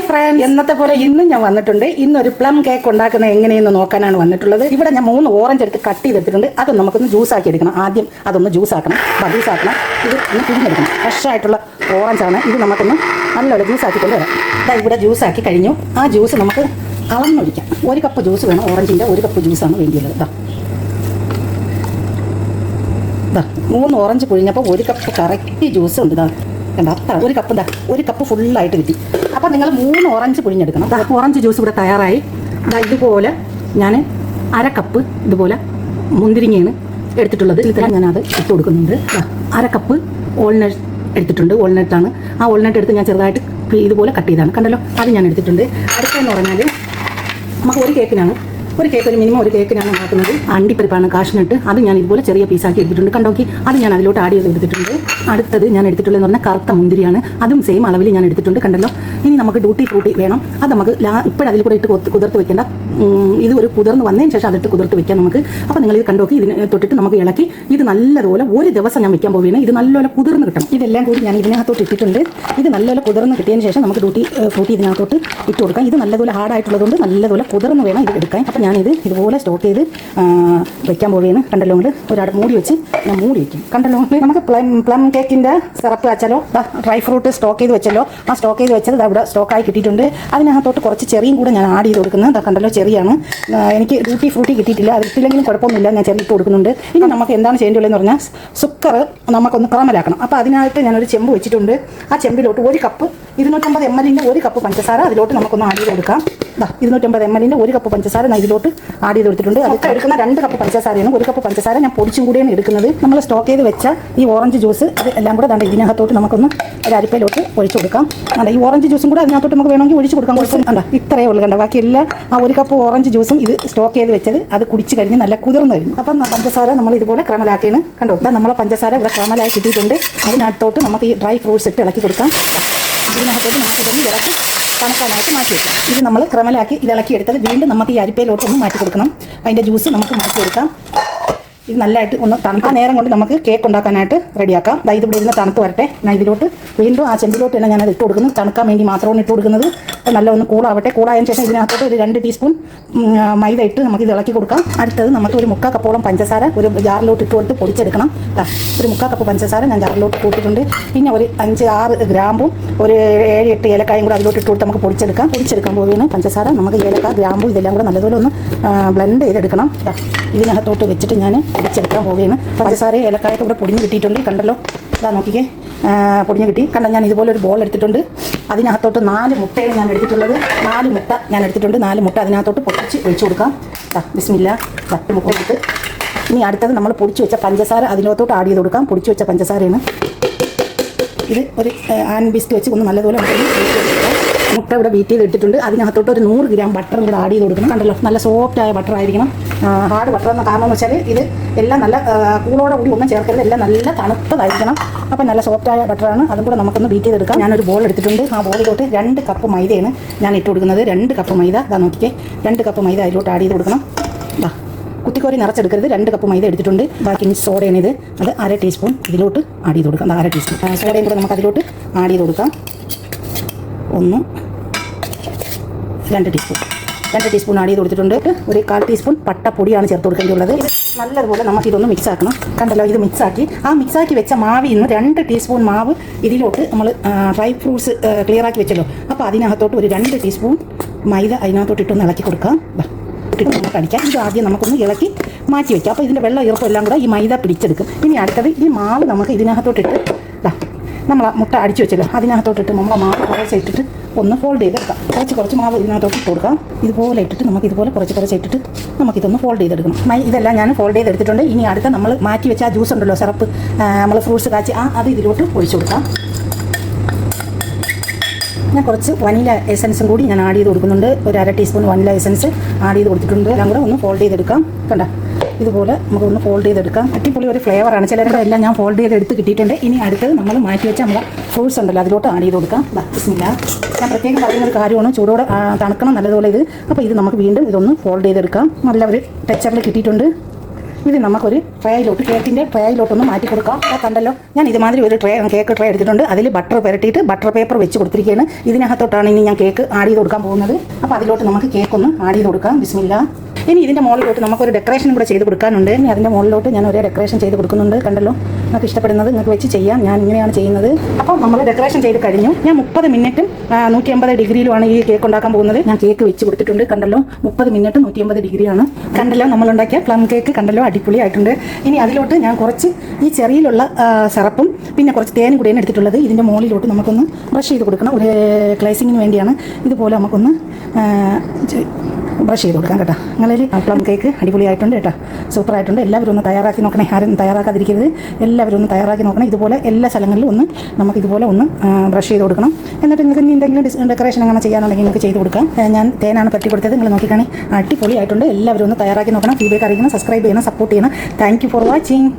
Friends, എന്നത്തെ പോലെ ഇന്നും ഞാൻ വന്നിട്ടുണ്ട്. ഇന്നൊരു പ്ലം കേക്ക് ഉണ്ടാക്കുന്നത് എങ്ങനെയെന്ന് നോക്കാനാണ് വന്നിട്ടുള്ളത്. ഇവിടെ ഞാൻ 3 ഓറഞ്ച് എടുത്ത് കട്ട് ചെയ്തെടുത്തിട്ടുണ്ട്. അത് നമുക്കൊന്ന് ജ്യൂസ് ആക്കി എടുക്കണം. ആദ്യം അതൊന്ന് ജ്യൂസ് ആക്കണം, ജ്യൂസ് ആക്കണം. ഇത് ഒന്ന് പിഴിഞ്ഞെടുക്കണം. ഫ്രഷ് ആയിട്ടുള്ള ഓറഞ്ചാണ്. ഇത് നമുക്കൊന്ന് നല്ലൊരു ജ്യൂസ് ആക്കി കൊണ്ടുവരാം. ഇവിടെ ജ്യൂസ് ആക്കി കഴിഞ്ഞു. ആ ജ്യൂസ് നമുക്ക് അളന്നൊഴിക്കാം. 1 കപ്പ് ജ്യൂസ് വേണം. ഓറഞ്ചിൻ്റെ 1 കപ്പ് ജ്യൂസാണ് വേണ്ടിയുള്ളത്. 3 ഓറഞ്ച് പിഴിഞ്ഞപ്പോൾ 1 കപ്പ് കറക്റ്റ് ജ്യൂസ് ഉണ്ട്. കണ്ട, അത്ര 1 കപ്പ് 1 കപ്പ് ഫുള്ളായിട്ട് കിട്ടി. അപ്പോൾ നിങ്ങൾ 3 ഓറഞ്ച് പിഴിഞ്ഞെടുക്കണം. ഓറഞ്ച് ജ്യൂസ് ഇവിടെ തയ്യാറായി. ഇതുപോലെ ഞാൻ 1/2 കപ്പ് ഇതുപോലെ മുന്തിരിങ്ങയാണ് എടുത്തിട്ടുള്ളത്. ഇതിൽ ഞാനത് ഇട്ട് കൊടുക്കുന്നുണ്ട്. 1/2 കപ്പ് വാൾനട്ട് എടുത്തിട്ടുണ്ട്. വാൾനട്ടാണ്. ആ വാൾനട്ട് എടുത്ത് ഞാൻ ചെറുതായിട്ട് ഇതുപോലെ കട്ട് ചെയ്താണ്. കണ്ടല്ലോ, അത് ഞാൻ എടുത്തിട്ടുണ്ട്. അടുത്തെന്ന് പറഞ്ഞാൽ നമുക്ക് ഒരു കേക്ക് മിനിമം ഒരു കേക്കിനാണ് ഉണ്ടാക്കുന്നത്. അണ്ടിപ്പരിപ്പാണ്, കാഷ്നട്ട്. അത് ഞാൻ ഇതുപോലെ ചെറിയ പീസാക്കി എടുത്തിട്ടുണ്ട്. കണ്ടോക്കി, അത് ഞാൻ അതിലോട്ട് ആഡ് ചെയ്ത് എടുത്തിട്ടുണ്ട്. അടുത്തത് ഞാൻ എടുത്തിട്ടുള്ളതെന്ന് പറഞ്ഞാൽ കറുത്ത മുന്തിരിയാണ്. അതും സെയിം അളവിൽ ഞാൻ എടുത്തിട്ടുണ്ട്. കണ്ടല്ലോ, ഇനി നമുക്ക് ഡ്യൂട്ടി ഫ്രൂട്ടി വേണം. അത് നമുക്ക് ഇപ്പോഴതിൽ കൂടെ ഇട്ട് കുതിർത്ത് വെക്കേണ്ട. ഇത് ഒരു കുതിർന്ന് വന്നതിന് ശേഷം അതിട്ട് കുതിർത്ത് വെക്കാം നമുക്ക്. അപ്പോൾ നിങ്ങൾ ഇത് കണ്ടോക്കി, ഇതിനെ തൊട്ടിട്ട് നമുക്ക് ഇളക്കി ഇത് നല്ലതുപോലെ ഒരു ദിവസം ഞാൻ വെക്കാൻ പോവുകയാണ്. ഇത് നല്ലപോലെ കുതിർന്ന് കിട്ടണം. ഇതെല്ലാം കൂടി ഞാൻ ഇതിനകത്തോട്ട് ഇട്ടിട്ടുണ്ട്. ഇത് നല്ലപോലെ കുതിർന്ന് കിട്ടിയതിന് ശേഷം നമുക്ക് ഡ്യൂട്ടി ഫ്രൂട്ടി ഇതിനകത്തോട്ട് ഇട്ട് കൊടുക്കാം. ഇത് നല്ലപോലെ ഹാർഡായിട്ടുള്ളതുകൊണ്ട് നല്ലപോലെ കുതിർന്ന് വേണം ഇത് എടുക്കാൻ. അപ്പോൾ ഞാനിത് ഇതുപോലെ സ്റ്റോക്ക് ചെയ്ത് വെക്കാൻ പോവുകയാണ്. കണ്ടല്ലോ, ഒരാട് മൂടി വെച്ച് ഞാൻ മൂടി വയ്ക്കും. കണ്ടല്ലോ, നമുക്ക് പ്ലം കേക്കിൻ്റെ സിറപ്പ് വെച്ചാലോ, ഡ്രൈ ഫ്രൂട്ട് സ്റ്റോക്ക് ചെയ്ത് വെച്ചല്ലോ. ആ സ്റ്റോക്ക് ചെയ്ത് വെച്ചത് അവിടെ സ്റ്റോക്കായി കിട്ടിയിട്ടുണ്ട്. അതിനകത്തോട്ട് കുറച്ച് ചെറിയും കൂടെ ഞാൻ ആഡ് ചെയ്ത് കൊടുക്കുന്നത്. കണ്ടല്ലോ, ചെറിയാണ്. എനിക്ക് ഡ്യൂട്ടി ഫ്രൂട്ടി കിട്ടിയിട്ടില്ല. അത് ഇട്ടില്ലെങ്കിലും കുഴപ്പമൊന്നുമില്ല, ഞാൻ ചെറിയ ഇട്ട് കൊടുക്കുന്നുണ്ട്. ഇനി നമുക്ക് എന്താണ് ചെയ്യേണ്ടതെന്ന് പറഞ്ഞാൽ സുക്കർ നമുക്കൊന്ന് ക്രമലാക്കണം. അപ്പോൾ അതിനായിട്ട് ഞാനൊരു ചെമ്പ് വെച്ചിട്ടുണ്ട്. ആ ചെമ്പിലോട്ട് 1 കപ്പ് 250 ml 1 കപ്പ് പഞ്ചസാര അതിലോട്ട് നമുക്കൊന്ന് ആഡ് ചെയ്ത് കൊടുക്കാം. 250 ml 1 കപ്പ് പഞ്ചസാര ഞാൻ ഇതിലോട്ട് ആഡ് ചെയ്ത് കൊടുത്തിട്ടുണ്ട്. അതൊക്കെ എടുക്കുന്ന 2 കപ്പ് പഞ്ചസാരയാണ്. 1 കപ്പ് പഞ്ചസാര ഞാൻ പൊടിച്ചും കൂടിയാണ് എടുക്കുന്നത്. നമ്മൾ സ്റ്റോക്ക് ചെയ്ത് വെച്ച ഈ ഓറഞ്ച് ജ്യൂസ് അത് എല്ലാം കൂടെ ഇതിനകത്തോട്ട് നമുക്കൊന്ന് ഒരു അരിപ്പയിലോട്ട് ഒഴിച്ചു കൊടുക്കാം. ഈ ഓറഞ്ച് ജ്യൂസും കൂടെ അതിനകത്തോട്ട് നമുക്ക് വേണമെങ്കിൽ ഒഴിച്ച് കൊടുക്കാം. ഇത്രയേ ഉള്ളൂ. കണ്ട, ബാക്കിയെല്ലാം ആ 1 കപ്പ് ഓറഞ്ച് ജ്യൂസും ഇത് സ്റ്റോക്ക് ചെയ്ത് വെച്ചത് അത് കുടിച്ച് കഴിഞ്ഞ് നല്ല കുതിർന്ന് കഴിഞ്ഞു. അപ്പം പഞ്ചസാര നമ്മൾ ഇതുപോലെ ക്രമലാക്കിയാണ്. കണ്ടോ, നമ്മളെ പഞ്ചസാര ഇവിടെ ക്രമലായി കിട്ടിയിട്ടുണ്ട്. അതിനകത്തോട്ട് നമുക്ക് ഈ ഡ്രൈ ഫ്രൂട്ട്സ് ഇട്ട് ഇളക്കി കൊടുക്കാം. ഇതിനകത്തോട്ട് നമുക്ക് ഇതൊന്ന് ഇളക്കി തണുക്കാനായിട്ട് മാറ്റി വെക്കാം. ഇത് നമ്മൾ ക്രമലാക്കി ഇളക്കി എടുത്തത് വീണ്ടും നമുക്ക് ഈ അരിപ്പയിലോട്ടൊന്ന് മാറ്റി കൊടുക്കണം. അതിൻ്റെ ജ്യൂസ് നമുക്ക് മാറ്റി കൊടുക്കാം. ഇത് നല്ലതായിട്ട് ഒന്ന് തണുത്ത നേരം കൊണ്ട് നമുക്ക് കേക്ക് ഉണ്ടാക്കാനായിട്ട് റെഡിയാക്കാം. ഇത് ഇവിടെ ഇരുന്ന് തണുത്ത് വരട്ടെ. ഞാൻ ഇതിലോട്ട് വീണ്ടും ആ ചെമ്പിലോട്ട് തന്നെ ഞാനത് ഇട്ട് കൊടുക്കുന്നു. തണുക്കാൻ വേണ്ടി മാത്രമാണ് ഇട്ട് കൊടുക്കുന്നത്. നല്ല ഒന്ന് കൂളാവട്ടെ. കൂളായതിനു ശേഷം ഇതിനകത്തോട്ട് ഒരു 2 ടീസ്പൂൺ മൈദ ഇട്ട് നമുക്ക് ഇത് ഇളക്കി കൊടുക്കാം. അടുത്തത് നമുക്ക് ഒരു 3/4 കപ്പോളം പഞ്ചസാര ഒരു ജാറിലോട്ട് ഇട്ട് കൊടുത്ത് പൊടിച്ചെടുക്കണം. ഒരു 3/4 കപ്പ് പഞ്ചസാര ഞാൻ ജാറിലോട്ട് ഇട്ടിട്ടുണ്ട്. പിന്നെ ഒരു 5-6 ഗ്രാമ്പും ഒരു 7-8 ഏലക്കായും കൂടെ അതിലോട്ട് ഇട്ട് കൊടുത്ത് നമുക്ക് പൊടിച്ചെടുക്കാൻ പോവുകയാണ്. പഞ്ചസാര നമുക്ക് ഏലക്ക, ഗ്രാമ്പും ഇതെല്ലാം കൂടെ നല്ലതുപോലെ ഒന്ന് ബ്ലെൻഡ് ചെയ്തെടുക്കണം. ഇതിനകത്തോട്ട് വെച്ചിട്ട് ഞാൻ പൊടിച്ചെടുക്കാൻ പോവുകയാണ്. പഞ്ചസാര ഏലക്കായൊക്കെ ഇവിടെ പൊടിഞ്ഞ് കിട്ടിയിട്ടുണ്ട്. കണ്ടല്ലോ, നോക്കിക്കേ, പൊടിഞ്ഞ് കിട്ടി. കണ്ട, ഞാൻ ഇതുപോലെ ഒരു ബോൾ എടുത്തിട്ടുണ്ട്. അതിനകത്തോട്ട് 4 മുട്ടയാണ് ഞാൻ എടുത്തിട്ടുള്ളത്. 4 മുട്ട ഞാൻ എടുത്തിട്ടുണ്ട്. 4 മുട്ട അതിനകത്തോട്ട് പൊടിച്ച് ഒഴിച്ചു കൊടുക്കാം. ബിസ്മില്ല, 10 മുട്ട എടുത്ത് ഇനി അടുത്തത് നമ്മൾ പൊടിച്ച് വെച്ച പഞ്ചസാര അതിനകത്തോട്ട് ആഡ് ചെയ്ത് കൊടുക്കാം. പൊടിച്ച് വെച്ച പഞ്ചസാരയാണ് ഇത്. ഒരു ഹാൻഡ് ബിസ്ക് വെച്ച് ഒന്ന് നല്ലതുപോലെ മുട്ട ഇവിടെ ബീറ്റ് ചെയ്ത് ഇട്ടിട്ടുണ്ട്. അതിനകത്തോട്ട് ഒരു 100 ഗ്രാം ബട്ടറും കൂടെ ആഡ് ചെയ്ത് കൊടുക്കണം. കണ്ടല്ലോ, നല്ല സോഫ്റ്റായ ബട്ടർ ആയിരിക്കണം. ഹാർഡ് ബട്ടർ എന്ന കാരണം എന്ന് വെച്ചാൽ ഇത് എല്ലാം നല്ല കൂടോടെ കൂടി ഒന്നും ചേർക്കരുത്. എല്ലാം നല്ല തണുത്തതായിരിക്കണം. അപ്പോൾ നല്ല സോഫ്റ്റായ ബട്ടറാണ്. അതും കൂടെ നമുക്കൊന്ന് ബീറ്റ് ചെയ്തെടുക്കാം. ഞാനൊരു ബോൾ എടുത്തിട്ടുണ്ട്. ആ ബോളിലോട്ട് 2 കപ്പ് മൈദയാണ് ഞാൻ ഇട്ട് കൊടുക്കുന്നത്. 2 കപ്പ് മൈദ. നോക്കിക്കേ, 2 കപ്പ് മൈദ അതിലോട്ട് ആഡ് ചെയ്ത് കൊടുക്കണം. കുത്തിക്കോരി നിറച്ചെടുക്കരുത്. 2 കപ്പ് മൈദ എടുത്തിട്ടുണ്ട്. ബാക്കി സോഡയാണ് ഇത്. അത് 1/2 ടീസ്പൂൺ ഇതിലോട്ട് ആഡ് ചെയ്ത് കൊടുക്കാം. 1/2 ടീസ്പൂൺ സോഡയും കൂടെ നമുക്ക് അതിലോട്ട് ആഡ് ചെയ്ത് കൊടുക്കാം. 2 ടീസ്പൂൺ ആഡ് ചെയ്ത് കൊടുത്തിട്ടുണ്ട്. ഒരു 1/4 ടീസ്പൂൺ പട്ടപ്പൊടിയാണ് ചേർത്ത് കൊടുക്കേണ്ടിയുള്ളത്. നല്ലതുപോലെ നമുക്കിതൊന്ന് മിക്സ് ആക്കണം. കണ്ടല്ലോ, ഇത് മിക്സാക്കി വെച്ച മാവിൽ നിന്ന് 2 ടീസ്പൂൺ മാവ് ഇതിലോട്ട് നമ്മൾ ഡ്രൈ ഫ്രൂട്ട്സ് ക്ലിയറാക്കി വെച്ചല്ലോ. അപ്പോൾ അതിനകത്തോട്ട് ഒരു 2 ടീസ്പൂൺ മൈദ അതിനകത്തോട്ട് ഇട്ടൊന്ന് ഇളക്കി കൊടുക്കാം. നമുക്ക് അടിക്കാം. ഇത് ആദ്യം നമുക്കൊന്ന് ഇളക്കി മാറ്റി വയ്ക്കാം. അപ്പോൾ ഇതിൻ്റെ വെള്ളം ഈർപ്പം എല്ലാം കൂടെ ഈ മൈദ പിടിച്ചെടുക്കും. ഇനി അടുത്തത് ഈ മാവ് നമുക്ക് ഇതിനകത്തോട്ടിട്ട് നമ്മൾ മുട്ട അടിച്ചു വെച്ചല്ലോ അതിനകത്തോട്ടിട്ട് നമ്മൾ മാവ് കുറച്ച് ഇട്ടിട്ട് ഒന്ന് ഫോൾഡ് ചെയ്തെടുക്കാം. കുറച്ച് മാവ് ഇതിനകത്തോട്ട് ഇട്ട് കൊടുക്കാം. ഇതുപോലെ ഇട്ടിട്ട് നമുക്ക് ഇതുപോലെ കുറച്ച് ഇട്ടിട്ട് നമുക്കിതൊന്ന് ഫോൾഡ് ചെയ്തെടുക്കണം. ഇതെല്ലാം ഞാൻ ഫോൾഡ് ചെയ്തെടുത്തിട്ടുണ്ട്. ഇനി അടുത്ത നമ്മൾ മാറ്റി വെച്ച ആ ജ്യൂസ് ഉണ്ടല്ലോ, സിറപ്പ് നമ്മൾ ഫ്രൂട്ട്സ് കാച്ചി അത് ഇതിലോട്ട് ഒഴിച്ചു കൊടുക്കാം. ഞാൻ കുറച്ച് വനില എസൻസും കൂടി ഞാൻ ആഡ് ചെയ്ത് കൊടുക്കുന്നുണ്ട്. ഒരു 1/2 ടീസ്പൂൺ വനില എസൻസ് ആഡ് ചെയ്ത് കൊടുത്തിട്ടുണ്ട്. എല്ലാം കൂടെ ഒന്ന് ഫോൾഡ് ചെയ്തെടുക്കാം. കണ്ട, ഇതുപോലെ നമുക്കൊന്ന് ഫോൾഡ് ചെയ്തെടുക്കാം. അടിപൊളി ഒരു ഫ്ലേവറാണ്. ചിലരുടെ എല്ലാം ഞാൻ ഫോൾഡ് ചെയ്തെടുത്ത് കിട്ടിയിട്ടുണ്ട്. ഇനി അടുത്തത് നമ്മൾ മാറ്റി വെച്ച നമ്മുടെ ഫ്രൂട്ട്സ് ഉണ്ടല്ലോ അതിലോട്ട് ആഡ് ചെയ്ത് കൊടുക്കാം. ബിസ്മില്ലാ. ഞാൻ പ്രത്യേകം പറയുന്നൊരു കാര്യമാണ്, ചൂടോടെ തണുക്കണം നല്ലതുപോലെ ഇത്. അപ്പോൾ ഇത് നമുക്ക് വീണ്ടും ഇതൊന്ന് ഫോൾഡ് ചെയ്തെടുക്കാം. നല്ല ഒരു ടെക്സ്ചറിൽ കിട്ടിയിട്ടുണ്ട്. ഇത് നമുക്കൊരു ട്രേയിലോട്ട് കേക്കിൻ്റെ ട്രേയിലോട്ടൊന്ന് മാറ്റി കൊടുക്കാം. കണ്ടല്ലോ, ഞാൻ ഇതുമാതിരി ഒരു കേക്ക് ട്രേ എടുത്തിട്ടുണ്ട്. അതിൽ ബട്ടർ പുരട്ടിയിട്ട് ബട്ടർ പേപ്പർ വെച്ച് കൊടുത്തിരിക്കുകയാണ്. ഇതിനകത്തോട്ടാണ് ഇനി ഞാൻ കേക്ക് ആഡ് ചെയ്ത് കൊടുക്കാൻ പോകുന്നത്. അപ്പോൾ അതിലോട്ട് നമുക്ക് കേക്ക് ഒന്ന് ആഡ് ചെയ്ത് കൊടുക്കാം. ബിസ്മില്ലാ. ഇനി ഇതിൻ്റെ മുകളിലോട്ട് നമുക്കൊരു ഡെക്കറേഷൻ കൂടെ ചെയ്ത് കൊടുക്കാനുണ്ട്. ഇനി അതിൻ്റെ മുകളിലോട്ട് ഞാൻ ഒരു ഡെക്കറേഷൻ ചെയ്ത് കൊടുക്കുന്നുണ്ട്. കണ്ടല്ലോ, നിങ്ങൾക്ക് ഇഷ്ടപ്പെടുന്നത് നിങ്ങൾക്ക് വെച്ച് ചെയ്യാം. ഞാൻ ഇങ്ങനെയാണ് ചെയ്യുന്നത്. അപ്പോൾ നമ്മൾ ഡെക്കറേഷൻ ചെയ്ത് കഴിഞ്ഞു. ഞാൻ 30 മിനിറ്റും 150 ഡിഗ്രിയിലുമാണ് ഈ കേക്ക് ഉണ്ടാക്കാൻ പോകുന്നത്. ഞാൻ കേക്ക് വെച്ച് കൊടുത്തിട്ടുണ്ട്. കണ്ടല്ലോ, 30 മിനിറ്റ് 150 ഡിഗ്രിയാണ്. കണ്ടല്ലോ, നമ്മളുണ്ടാക്കിയ പ്ലം കേക്ക് കണ്ടല്ലോ, അടിപൊളിയായിട്ടുണ്ട്. ഇനി അതിലോട്ട് ഞാൻ കുറച്ച് ഈ ചെറിയിലുള്ള സിറപ്പും പിന്നെ കുറച്ച് തേനും കൂടിയാണ് എടുത്തിട്ടുള്ളത്. ഇതിൻ്റെ മുകളിലോട്ട് നമുക്കൊന്ന് ബ്രഷ് ചെയ്ത് കൊടുക്കണം. ഒരു ഗ്ലേസിങ്ങിന് വേണ്ടിയാണ്. ഇതുപോലെ നമുക്കൊന്ന് ബ്രഷ് ചെയ്ത് കൊടുക്കാം കേട്ടോ. നിങ്ങളിൽ പ്ലം കേക്ക് അടിപൊളിയായിട്ടുണ്ട് കേട്ടോ, സൂപ്പറായിട്ടുണ്ട്. എല്ലാവരും ഒന്ന് തയ്യാറാക്കി നോക്കണേ. ആരും തയ്യാറാക്കാതിരിക്കരുത്. എല്ലാവരും ഒന്ന് തയ്യാറാക്കി നോക്കണം. ഇതുപോലെ എല്ലാ സ്ഥലങ്ങളിലും ഒന്ന് നമുക്ക് ഇതുപോലെ ഒന്ന് ബ്രഷ് ചെയ്ത് കൊടുക്കണം. എന്നിട്ട് നിങ്ങൾക്ക് ഇനി എന്തെങ്കിലും ഡെക്കറേഷൻ അങ്ങനെ ചെയ്യാനുണ്ടെങ്കിൽ നിങ്ങൾക്ക് ചെയ്ത് കൊടുക്കാം. ഞാൻ തേനാണ് പറ്റി കൊടുത്തത്. നിങ്ങൾ നോക്കിക്കാണേ, അടിപൊളിയായിട്ടുണ്ട്. എല്ലാവരും ഒന്ന് തയ്യാറാക്കി നോക്കണം. ഫീഡ്ബാക്ക് അറിയിക്കണം, സബ്സ്ക്രൈബ് ചെയ്യണം, സപ്പോർട്ട് ചെയ്യണം. Thank you for watching.